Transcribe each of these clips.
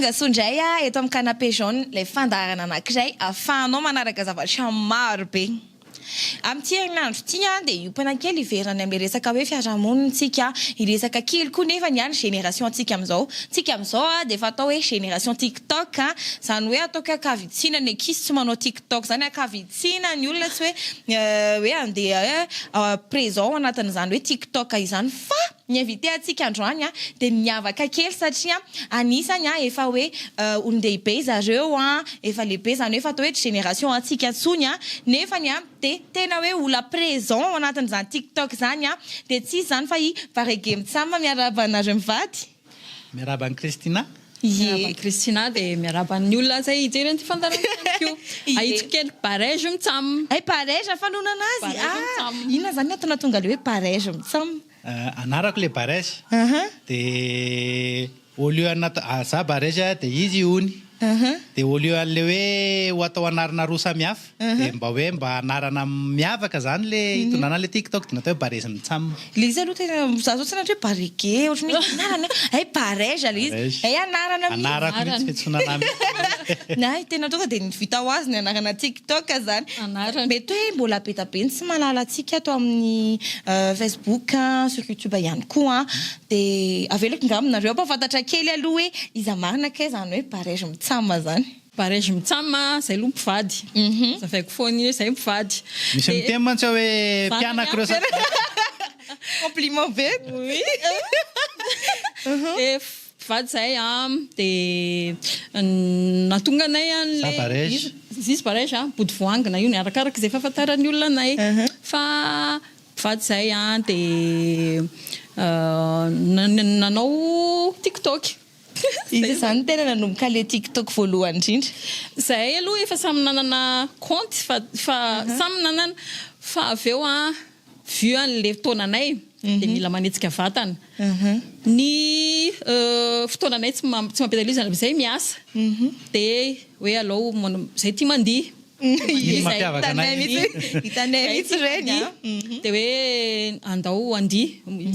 tonga sondray eto amin'ny canapé jaune ilay fandaharana anankiray ahafahanao manaraka zavatra maro be. Amin'ity herinandro ity dia iompana kely iverana amin'ny resaka hoe fiarahamonintsika, iresaka kely koa nefa ny génération antsika amin'izao. Tsika amin'izao dia efa atao hoe génération TikTok, zany hoe atao kahavatsiana ny ankizy tsy manao TikTok zany, kahavatsiana ny olona tsy hoe andeha présent anatin'izany hoe TikTok izany fa ny invité atsika androany dia miavaka kely satria anisany efa hoe olon-dehibe zareo efa lehibe zany hoe efa atao hoe génération antsika antsony nefa dia tena hoe olona présent ao anatin'izany TikTok zany dia tsy zany fa varege mitsamba miaraba anareo mivady. Miaraba any Kristina. Miaraba Kristina dia miaraba ny olona zay hijery an'ity fandaharana io. Ahitso kely Parejo mitsamo. Ay Parejo afanona anazy. Inona zany atao tonga le hoe Parejo mitsamo? Anarako le Parejo. Dia au lieu za Parejo dia izy hony. Dia au lieu an'le hoe ho atao anarana roa samihafa dia mba anarana miavaka zany le hitondrana le TikTok dia natao hoe Parejo mitsamo. Le izy aloha tena za zao tsy nanatry hoe barege ohatrany anarana ay Parejo le izy ay anarana anarako mihitsy fetsonana nay tena tonga dia nivita ho azy ny anarana TikTok zany. Mety hoe mbola betabe tsy mahalala antsika ato amin'ny Facebook sur YouTube ihany koa dia avelako ngaminareo mpafantatra kely aloha hoe iza marina ke zany hoe Parejo mitsamo zany. Parejo mitsamo zay aloha mpivady. Zafaiko foana hoe zay mpivady. Misy miteny mantsy hoe mpianaka reo sa compliment be. Oui. Mpivady zay dia natonga anay an'le izy Parejo body voangina io ny arakaraka izay fahafantarany olona anay fa mpivady zay dia nanao TikTok. Izy zany tena nanomboka le TikTok voalohany indrindra. Zay aloha efa samy nanana compte fa samy nanana fa avy eo vu an'le fotoananay dia mila manetsika vatana. Ny fotoananay tsy mampidalizana izay miasa dia hoe alao zay tia mandihy. Hitanay mihitsy reny dia hoe andao andihy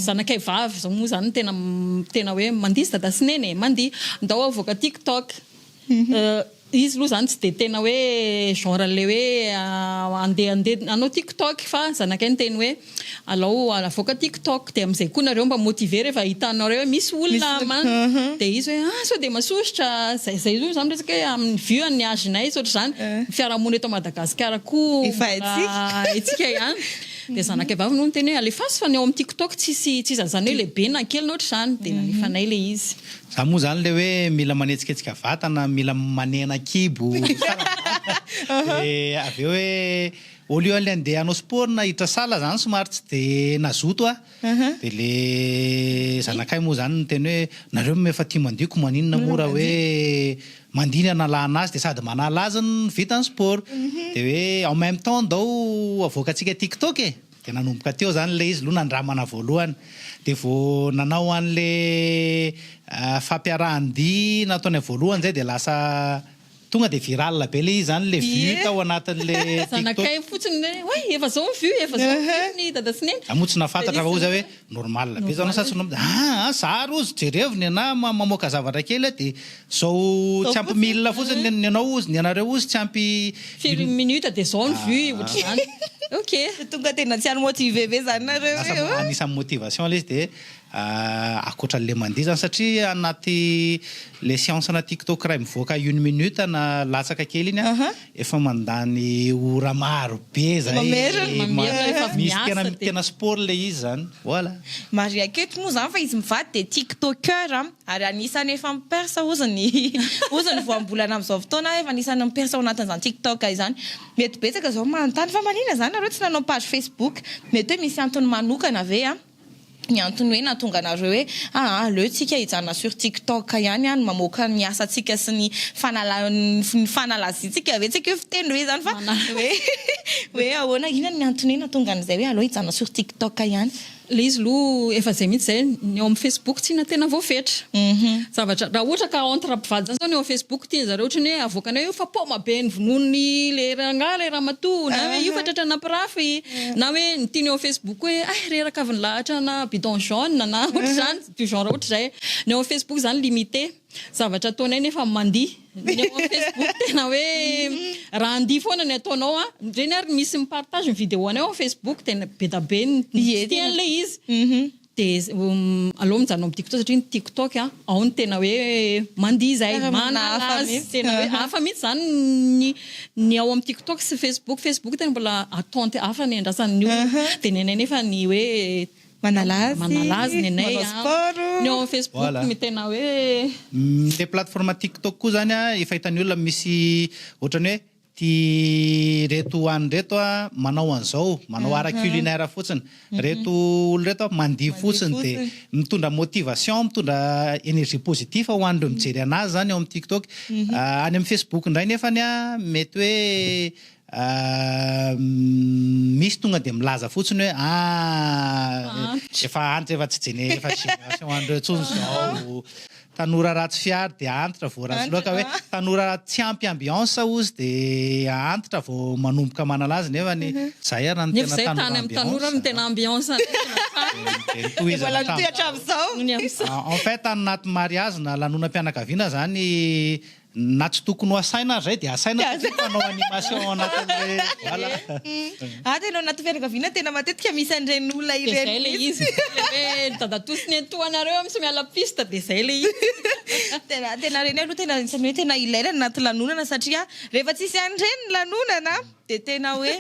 zanakay vavy zao moa zany tena hoe mandihy sy dada sy neny mandihy andao avoaka TikTok. Izy aloha zany tsy dia tena hoe genre le hoe andeha anao TikTok fa zanakay ny teny hoe alao avoaka TikTok dia amin'izay koa nareo mba motiver rehefa hitanareo hoe misy olona dia izy hoe sao dia masosotra zay io zany resaka hoe amin'ny vue ny agenay sotra zany fiarahamony eto Madagasikara koa etsika ihany. Dia zanakay vavy no teny hoe alefaso fa ny ao amin'ny TikTok tsy zany hoe lehibe na kely noatra zany dia nalefanay le izy. Za moa zany le hoe mila manetsiketsika vatana, mila manena kibo. Avy eo hoe au lieu an'le andeha hanao sport na hiditra sala zany somary tsy dia nazoto dia le zanakay moa zany no teny hoe nareo efa tia mandiko maninona mora hoe mandiny analana azy dia sady manala azy ny vitany sport dia hoe en même temps ndao avoakantsika TikTok dia nanomboka teo zany le izy aloha nandramana voalohany dia vao nanao an'le fampiarahan-dihy nataony voalohany zay dia lasa tonga dia viral be le izy zany le vue tao anatin'le TikTok. Zanakay fotsiny hoe efa zao ny vue efa zao ny dada sy neny. Moa tsy nafantatra fa oza hoe normal be zao na sasy za rozy jereviny na mamoaka zavatra kely dia zao tsy ampy 1000 fotsiny ny anao ozy ny anareo ozy tsy ampy 5 minutes dia zao ny vue ohatry zany. Ok. Tonga tena tsy any motivé be zany nareo. Anisan'ny motivation le izy dia akoatran'le mandihy zany satria anaty le séance na TikTok raha mivoaka 1 minute na latsaka kely iny efa mandany ora maro be zay misy tena sport le izy zany. Voilà. Maria aketo moa zany fa izy mivady dia TikToker ary anisany efa mipersa ozany voambolana amin'izao fotoana efa anisany mipersa ao anatin'izany TikTok izany. Mety betsaka zao manontany fa manina zany nareo tsy nanao page Facebook mety hoe misy antony manokana ve ny antony hoe natonga anareo hoe aleo tsika hijanona sur TikTok ihany mamoaka ny asantsika sy ny fanalazintsika ave tsika hoe fiteny hoe zany fa hoe ahoana ina ny antony hoe natonga an'izay hoe aleo hijanona sur TikTok ihany. Le izy aloha efa zay mihitsy zay ny ao amin'ny Facebook tsy na tena voafetra zavatra raha ohatra ka entre mpivady zany zao ny ao Facebook tiany zareo ohatra ny hoe avoakana io fa paoma be ny vonony le rangahy le ramatoa na hoe io fa tratra napirafy na hoe ny tiany ao Facebook hoe reraka avy ny lahatra na bidon jaune na ohatra zany du genre ohatra zay ny ao Facebook zany limité zavatra ataonay nefa mandiha ny ao amin'ny Facebook tena hoe raha andiha foana ny ataonao reny ary misy mipartage ny vidéo anay ao amin'ny Facebook tena be da be ny tian'ilay izy dia aloha mijanona amin'ny TikTok satria ny TikTok ao ny tena hoe mandiha zay manalazy tena hoe hafa mihitsy zany ny ao amin'ny TikTok sy Facebook tena mbola attente hafa ny andrasan'ny olona dia ny anay nefa ny hoe manalazy ny anay ny ao Facebook mi tena hoe le plateforme TikTok koa zany efa hitan'ny olona misy ohatrany hoe ty reto hoany reto manao an'izao manao ara culinaire fotsiny reto olo reto mandiha fotsiny dia mitondra motivation mitondra énergie positive ho an'ireo mijery anazy zany ao amin'ny TikTok any amin'ny Facebook indray nefany mety hoe misy tonga dia milaza fotsiny hoe efa antitra efa tsy jene efa génération an'ireo tsony zao tanora ratsy fiary dia antitra vao ratsy loaka hoe tanora tsy ampy ambiance ozy dia antitra vao manomboka manalazy nefa ny zay ary ny tena tanora tany amin'ny tanora ny tena ambiance en fait anaty mariage na lanonam-pianakaviana zany na tsy tokony ho asaina zay dia asaina manao animation anatin'le voilà tena anaty fianakaviana tena matetika misy an'ireny olona ireny zay le izy hoe dadatosiny atoanareo misy miala piste dia zay le izy tena reny aloha tena isany hoe tena ilaina anaty lanonana satria rehefa tsisy an'ireny lanonana dia tena hoe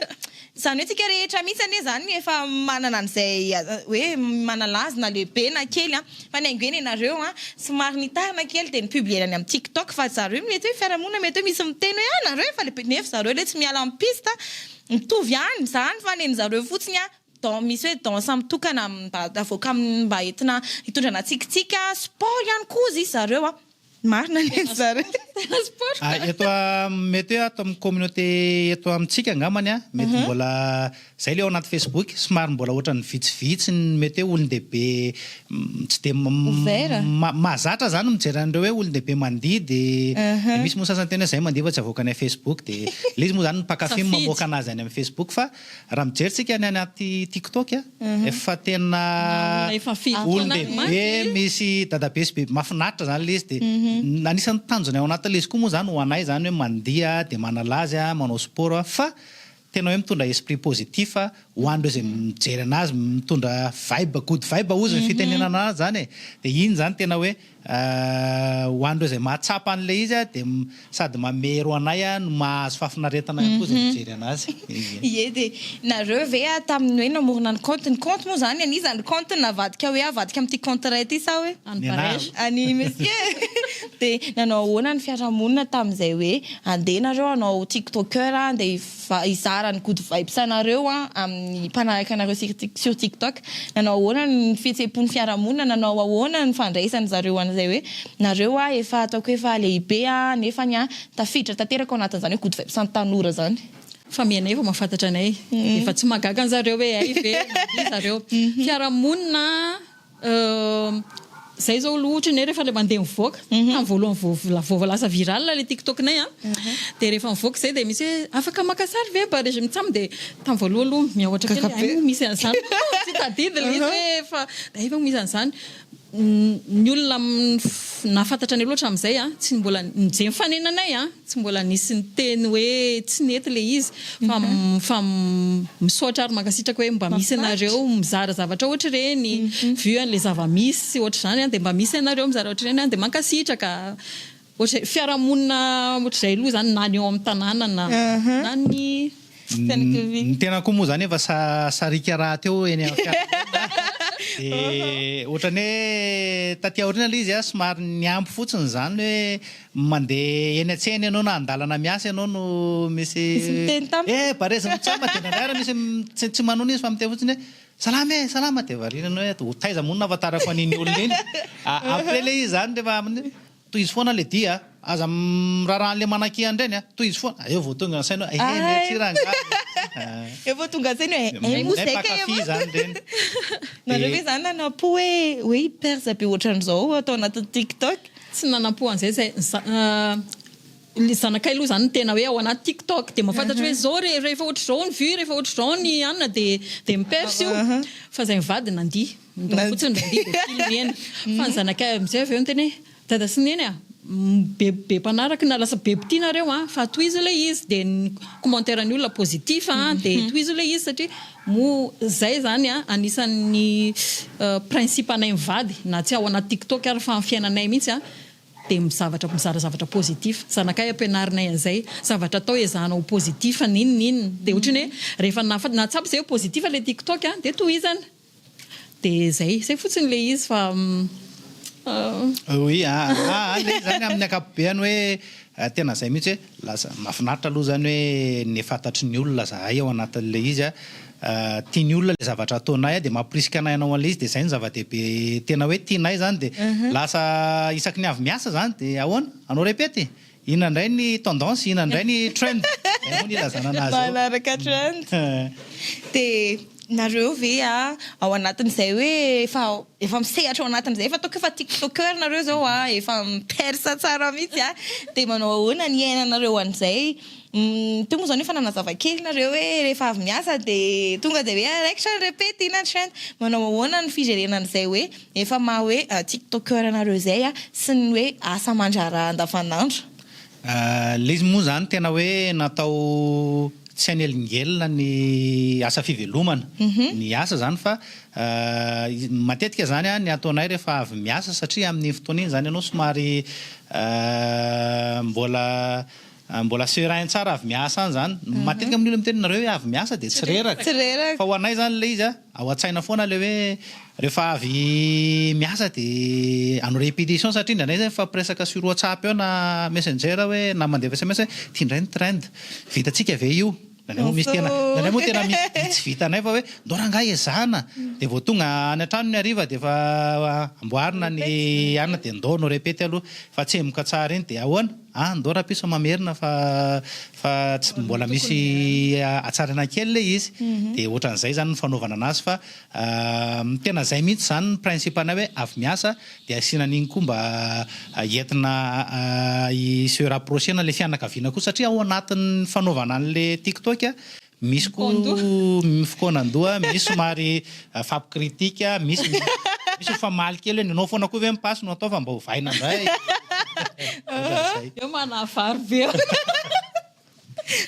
zany hoe tsika rehetra mihitsy anie zany efa manana an'izay hoe manalazy na lehibe na kely fa ny aingeny ianareo somary nitahana kely dia nipubliena any amin'ny TikTok fa zareo mety hoe fiarahamonina mety hoe misy miteny hoe nareo efa nefa zareo le tsy miala amin'ny piste mitovy ihany zany fa neny zareo fotsiny misy hoe danse mitokana avoaka mba entina hitondrana tsikitsiky sport ihany koa izy zareo marina neny zareo eto mety hoe ato amin'ny communauté eto amintsika angambany mety mbola zay le ao anaty Facebook somary mbola ohatrany vitsivitsy mety hoe olon-dehibe tsy dia mahazatra zany mijery an'ireo hoe olon-dehibe mandiha dia misy moa sasany tena zay mandiha fa tsy avoaka any Facebook dia le izy moa zany mpakafy mamoaka anazy any amin'ny Facebook fa raha mijery tsika any anaty TikTok efa tena olon-dehibe misy dadabe sy be mahafinaritra zany le izy dia anisan'ny tanjony ao anatin'ilay izy koa moa zany ho anay zany hoe mandiha dia manalazy manao sport fa tena hoe mitondra esprit positif ho an'ireo izay mijery anazy mitondra vibe good vibe ozy ny fitenenana anazy zany dia iny zany tena hoe ho an'ireo izay mahatsapa an'ilay izy dia sady mamero anay no mahazo fahafinaretana koa izay mijery anazy ie dia nareo ve tamin'ny hoe namorona ny compte moa zany an'izany compte navadika hoe avadika amin'ity compte ray ity sa hoe any monsieur dia nanao ahoana ny fiarahamonina tamin'izay hoe andeha nareo anao TikToker dia izara ny good vibes anareo amin'ny mpanaraka anareo sur TikTok nanao ahoana ny fihetseham-pon'ny fiarahamonina nanao ahoana ny fandraisany zareo an'izay hoe nareo efa ataoko efa lehibe nefa tafiditra tanteraka ao anatin'izany hoe good vibes ny tanora zany fa mianay efa mahafantatra anay efa tsy magaga an'zareo hoe ay ve zareo fiarahamonina zay zao ohatra ny rehefa le mandeha mivoaka amin'ny voalohany vao lasa viral le TikToknay dia rehefa mivoaka zay dia misy hoe afaka maka sary ve ba rehefa mitsamo dia tamin'ny voalohany aloha mihoatra kely misy an'izany tsy tadidy le izy hoe fa efa misy an'izany ny olona nahafantatra ny loatra amin'izay tsy mbola nijeny fanenanay tsy mbola nisy ny teny hoe tsy nety le izy fa misaotra ary mankasitraka hoe mba misy anareo mizara zavatra ohatra ireny vu an'le zava-misy ohatra izany dia mba misy anareo mizara ohatra ireny dia mankasitraka ohatra fiarahamonina ohatra izay aloha zany na ny ao amin'ny tanàna na ny ny tena koa moa zany efa sarika raha teo eny ohatrany hoe taty aoriana le izy somary niampy fotsiny zany hoe mandeha eny an-tsena ianao na andalana miasa ianao no misy bareza mitsama dia nandrara misy tsy manao izy fa miteny fotsiny hoe salama dia varinana hoe ho taiza moa no nahafantarako an'iny olona iny après le izy zany rehefa toy izy foana le dia aza miraran'le manan-ki andreny toy izy foana eo vao tonga ansaina merci rangahy eo vao tonga ansaina hoe mpakafy zany reny nareo hoe zany nanampo hoe hiperza be ohatran'izao atao anatin'ny TikTok tsy nanampo an'izay zanakay aloha zany tena hoe ao anaty TikTok dia mahafantatra hoe zao rehefa ohatra zao ny vue rehefa ohatra zao ny anina dia mipersa io fa zay mivady nandiha fotsiny nandiha dia filmena fa ny zanakay amin'izay avy eo ny teny dada sy neny be mpanaraka na lasa be mpitinareo fa toy izy ilay izy dia ny commentaire ny olona positif dia toy izy ilay izy satria zay zany anisan'ny principe anay mivady na tsy ao anaty TikTok ary fa amin'ny fiainanay mihitsy dia mizara zavatra positif zanakay ampianarinay an'izay zavatra atao ezahanao positif ninninina dia ohatrany hoe rehefa na tsaby izay hoe positif ilay TikTok dia tohizana dia zay fotsiny ilay izy fa oui le zany amin'ny akapobeany hoe tena zay mihitsy hoe lasa mahafinaritra aloha zany hoe ny fantatry ny olona zahay ao anatin'le izy tiany olona le zavatra ataonay dia mampirisika anay anao an'le izy dia zay ny zava-dehibe tena hoe tianay zany dia lasa isaky ny avy miasa zany dia ahoana anao repety inona indray ny tendance inona indray ny trend no ilazana anazy manaraka trend dia nareo ve ao anatin'izay hoe efa misehatra ao anatin'izay efa ataoko efa tiktoker nareo zao efa mipersa tsara mihitsy dia manao ahoana ny ainanareo an'izay tonga zao nefa nanazava-kely nareo hoe rehefa avy miasa dia tonga dia hoe araikitra ny repety ina trend manao ahoana ny fijerenan'izay hoe efa maha hoe tiktoker nareo zay sy ny hoe asa mandrara andavanandro le izy moa zany tena hoe natao tsy anelingelina ny asa fivelomana ny asa zany fa matetika zany ny ataonay rehefa avy miasa satria amin'ny fotoana iny zany ianao somary mbola serain tsara avy miasa any zany matetika amin'ny olona miteny nareo hoe avy miasa dia tsy reraka fa ho anay zany le izy ao an-tsaina foana le hoe rehefa avy miasa dia ano répétition satria indranay zany fampiresaka sur WhatsApp eo na messenger hoe na mandeha SMS tindray ny trend vitantsika ve io nanay moa tena tsy vitanay fa hoe ndao rangahy ezahana dia vao tonga any an-trano ny hariva dia efa amboarina ny anina dia ndao no repety aloha fa tsy emoka tsara iny dia ahoana ndao rahapiso mamerina fa tsy mbola misy atsarana kely le izy dia ohatran'izay zany ny fanaovana anazy fa tena zay mihitsy zany ny principe anay hoe avy miasa dia asianan'iny koa mba entina se rapprochena le fianakaviana koa satria ao anatin'ny fanaovana an'le TikTok misy koa fokoanandoha misy somary fampikritika misy famaly kely hoe nanao foana koa ve mipasy no atao fa mba ho vaina indray eo manavary be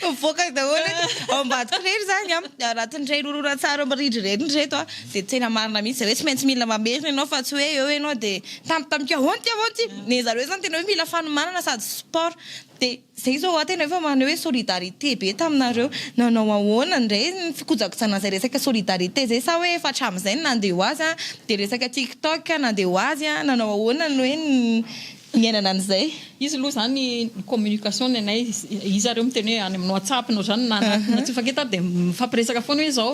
mivoaka daholo ao ambadika rery zany rahatindray rorora tsara maridry reny reto dia tsena marina mihitsy zay hoe tsy maintsy mila mamerina ianao fa tsy hoe eo ianao dia tampotampoka honty ny zareo zany tena hoe mila fanomanana sady sport dia zay zao tena efa manao hoe solidarité be taminareo nanao ahoana indray ny fikojakojana zay resaka solidarité zay sa hoe efa hatramin'izay ny nandeha ho azy dia resaka TikTok nandeha ho azy nanao ahoana ny hoe miainana an'izay izy aloha zany communication ny anay izy areo miteny hoe any amin'ny WhatsApp nao zany na tsy faketa dia mifampiresaka foana hoe zao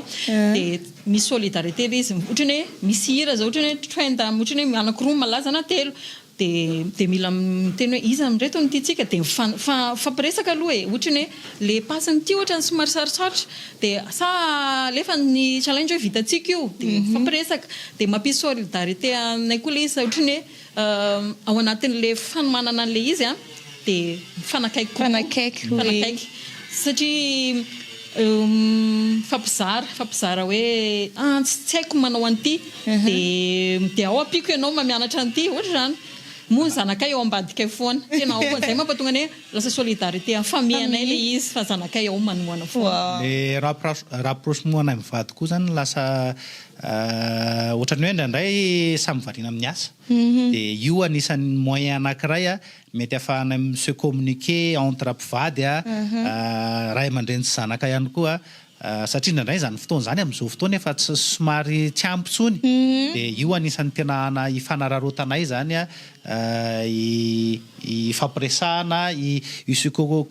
dia misy solidarité le izy ohatrany hoe misy hira zao ohatrany hoe trend ohatrany hoe anakiroa malaza na telo dia mila miteny hoe iza amindray tao nytiantsika dia fampiresaka aloha ohatrany hoe le pasiny ty ohatrany somary sarosarotra dia sa lefa ny challenge hoe vitantsika io dia fampiresaka dia mampisy solidarité anay koa le izy ohatrany hoe ao anatin'le fanomanana an'le izy dia fanakaiky satria fampizara hoe tsy haiko manao an'ity dia ao ampiko ianao mamianatra an'ity ohatra zany moa zanakay ao ambadika foana tena ao zay mampatonga ny lasa solidarité amin'ny famille anay le izy fa zanakay ao manoana foana le rapprochement anay mivady koa zany lasa ohatrany hoe indraindray samy variana amin'ny asa dia io anisan'ny moyen anankiray mety ahafahanay se communiquer entre mpivady ray aman-dreny sy zanaka ihany koa satria indraindray zany fotoana zany amin'izao fotoana efa tsy somary tsy ampitsony dia io anisan'ny tena ifanararotanay zany ifampiresahana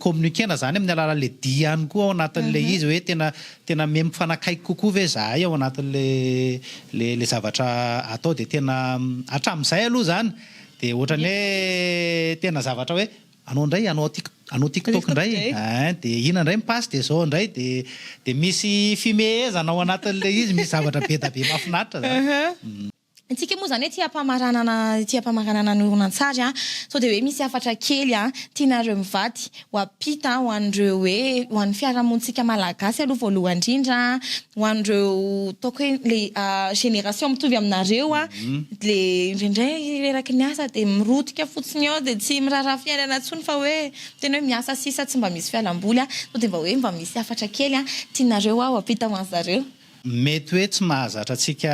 communiquena zany amin'ny alalan'le dia ihany koa ao anatin'le izy hoe tena me mifanakaiky kokoa ve zahay ao anatin'le le zavatra atao dia tena hatramin'izay aloha zany dia ohatrany hoe tena zavatra hoe anao indray anao TikTok indray dia ina indray mipasy dia zao indray dia misy fimehezana ao anatin'le izy misy zavatra be da be mahafinaritra zany Antsika moa zany hoe tia mpamaranana ny horonan-tsary sao de hoe misy hafatra kely tianareo mivady ho ampita ho an'ireo hoe ho an'ny fiarahamonitsika malagasy aloha voalohany indrindra ho an'ireo taoko hoe le génération mitovy aminareo le indraindray reraky ny asa de mirotika fotsiny ao de tsy miraharaha fiainana ntsony fa hoe tena hoe miasa sisa tsy mba misy fialamboly sao de mba hoe mba misy hafatra kely tianareo ho ampita ho an'zareo. Mety hoe tsy mahazatra antsika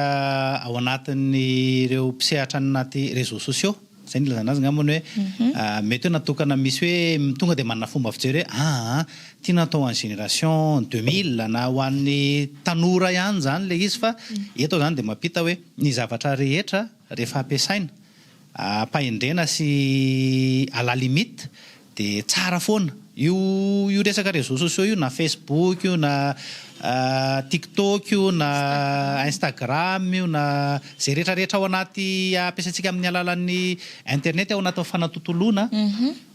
ao anatin'ny ireo mpisehatra anaty réseaux sociaux zay ny ilazana azy ngamany hoe mety hoe natokana misy hoe tonga de manana fomba fijery hoe tia natao en génération 2000 na ho an'ny tanora ihany zany le izy fa eto zany de mampita hoe ny zavatra rehetra rehefa ampiasaina ampahendrena sy à la limite de tsara foana io resaka réseaux sociaux io na Facebook io na TikTok io na Instagram io na zay rehetrarehetra ao anaty ampiasaitsika amin'ny alalan'ny internet ao anatin'ny fanatotoloana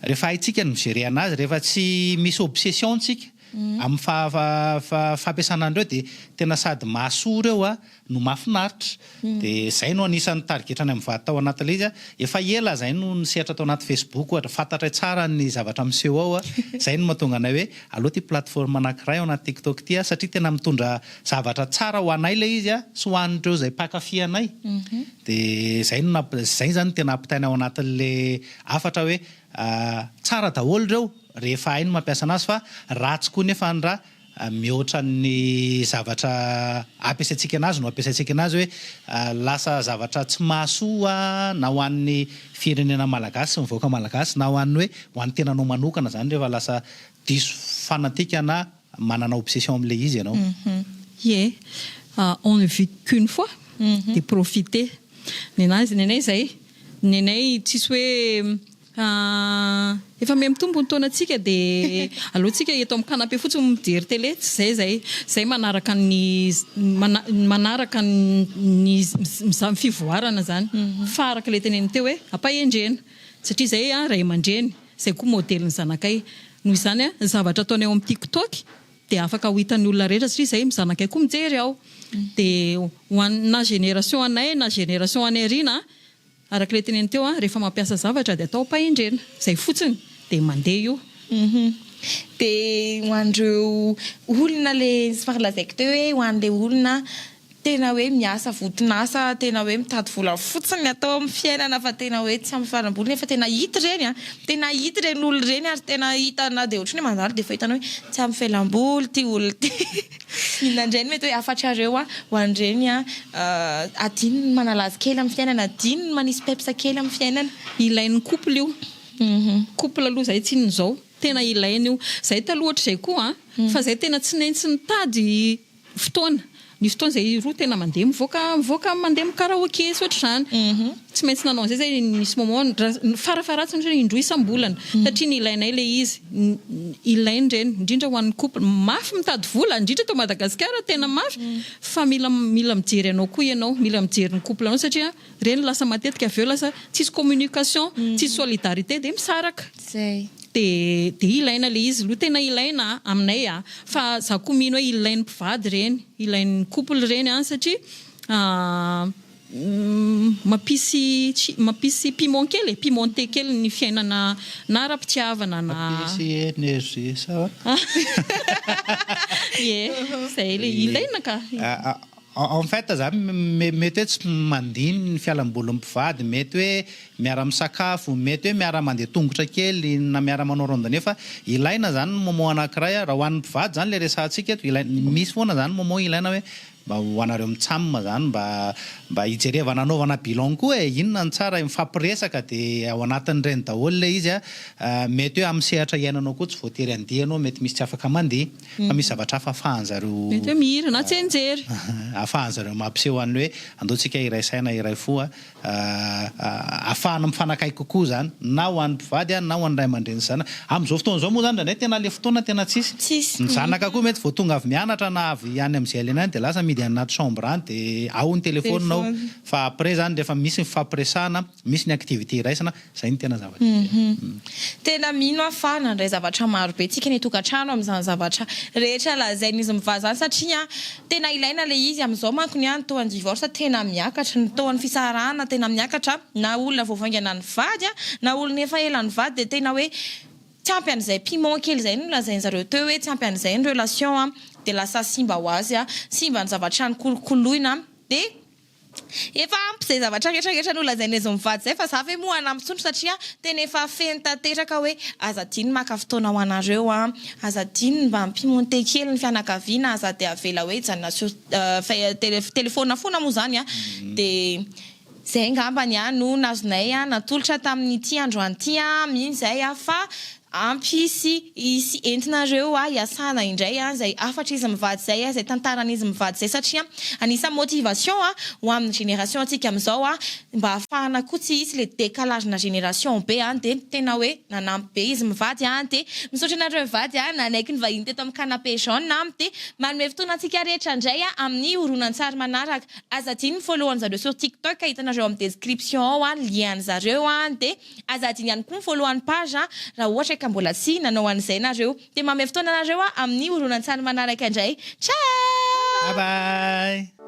rehefa haitsika ny mijery anazy rehefa tsy misy obsession tsika amin'ny fampiasana andreo de tena sady mahasoa reo no mahafinaritra de zay no anisan'ny targetrany amin'ny vady tao anatin'ilay izy efa ela zay no nisehatra tao anaty Facebook ohatra fantatra tsara ny zavatra miseho ao zay no mahatonga anay hoe aloha ty plateforme anankiray ao anaty TikTok ty satria tena mitondra zavatra tsara ho anay le izy sy ho an'ireo zay mpakafy anay de zay zany tena ampitaina ao anatin'le afatra hoe tsara daholo reo rehefa hay no mampiasa anazy fa ratsy koa nefa ny raha mihoatra ny zavatra ampiasaitsika anazy no ampiasaitsika anazy hoe lasa zavatra tsy mahasoa na ho an'ny firenena malagasy sy mivoaka malagasy na ho an'ny hoe ho an'ny tenanao manokana zany rehefa lasa diso fanatika na manana obsession amin'le izy ianao. On ne vit qu'une fois de profiter nenay zay nenay tsisy hoe efa mitombo ny taonantsika de alohantsika eto amin'ny canapé fotsiny mijery télé zay manaraka ny fivoarana zany fa araka le teneny teo hoe ampahendrena satria zay ray aman-dreny zay koa modèle ny zanakay noho izany zavatra ataony ao amin'ny TikTok de afaka ho hitan'ny olona rehetra satria zay mizanakay koa mijery ao de na génération anay na génération any arina araka le teneny teo rehefa mampiasa zavatra de atao ampahendrena zay fotsiny de mandeha io de ho an'ireo olona le sy faralazaiko teo hoe ho an'le olona tena hoe miasa votonasa tena hoe mitady vola fotsiny atao amin'ny fiainana fa tena hoe tsy amin'ny faramboliny fa tena hita reny olo reny ary tena hitana de ohatrany mandalo de fa hitana hoe tsy amin'ny fialamboly ty olo ty inandreny mety hoe afatrareo ho an'ireny adininy manalazy kely amin'ny fiainana adininy manisy pepsa kely amin'ny fiainana ilain'ny couple io couple aloha zay tsinony zao tena ilainy io zay taloha ohatr'izay koa fa zay tena tsy nitady fotoana ny fotoana zay roa tena mandeha mivoaka mandeha mikaraoke sy ohatr'izany tsy maintsy nanao an'izay zay nisy moment farafaratsiny hoe indroa isam-bolana satria ny ilainay le izy ilainy reny indrindra ho an'ny couple mafy mitady vola indrindra eto Madagasikara tena mafy fa mila mijery anao koa ianao mila mijery ny couple anao satria reny lasa matetika avy eo lasa tsisy communication tsisy solidarité de misaraka zay de ilaina le izy lo tena ilaina aminay fa za koa mino hoe ilain'ny mpivady reny ilain'ny couple reny satria mampisy pimenté kely ny fiainana na ara-pitiavana na mampisy énergie ça zay le ilaina ka en fait za mety hoe tsy mandiny ny fialamboly mpivady mety hoe miara-misakafo mety hoe miara-mandeha tongotra kely na miara-manao randonnée fa ilaina zany moment anankiray raha ho an'ny mpivady zany le resantsika eto misy foana zany moment ilaina hoe mba ho anareo mitsamma zany mba hijerevana anaovana bilan koa inona ny tsara mifampiresaka de ao anatin'ireny daholo le izy mety hoe amin'ny sehatra iainanao koa tsy voatery andeha anao mety misy tsy afaka mandeha fa misy zavatra hafa afahan'zareo mety hoe mihira na tsy enjery afahan'zareo mampiseho an'ny hoe andaotsika iray saina iray foa afahana mifanakaiky kokoa zany na ho an'ny mpivady na ho an'ny ray aman-dreny zany amin'izao fotoana zao moa zany le fotoana tena tsisy ny zanaka koa mety vao tonga avy mianatra na avy any amin'izay alena any de lasa midy anaty chambre any de ao ny telefonenao fa après zany rehefa misy ny fampiresahana misy ny activité iraisana zay ny tena zavatra tena mino afa nandray zavatra maro be tsika ny tokantrano amin'izany zavatra rehetra lazain'izy mivaha zany satria tena ilaina le izy amin'izao manko ny any toan'ny divorce tena miakatra ny toan'ny fisarahana tena miakatra na olona voavaingana ny vady na olona efa ela ny vady de tena hoe tsy ampy an'izay piment kely zay no lazain'zareo teo hoe tsy ampy an'izay ny relation de lasa simba ho azy simba ny zavatra ny kolokoloina de efa ampy zay zavatra rehetrarehetra no lazainy izy mivady zay fa za ve moa anampitsondro satria tena efa feno tanteraka hoe aza diny maka fotoana ho anareo aza diny mba mpimonte kely ny fianakaviana aza de avela hoe janona sur telefona foana moa zany de zay ngambany no nazonay natolotra tamin'ity androany ity mihitsy zay fa ampy isy entinareo iasana indray zay afatra izy mivady zay zay tantaran'izy mivady zay satria anisan'ny motivation ho amin'ny génération antsika amin'izao mba ahafahana koa tsy isy le décalage na génération be de tena hoe nanampy be izy mivady de misaotra anareo mivady nanaiky ny vahiny teto amin'ny canapé jaune de manome fotoana antsika rehetra indray amin'ny horonan-tsary manaraka azadiny follow an'zareo sur TikTok hitanareo amin'ny description ao lien zareo de azadiny ihany koa follow any page raha ohatra ka mbola tsy nanao an'izay nareo de manome fotoana anareo amin'ny horonan-tsary manaraka indray ciao bye bye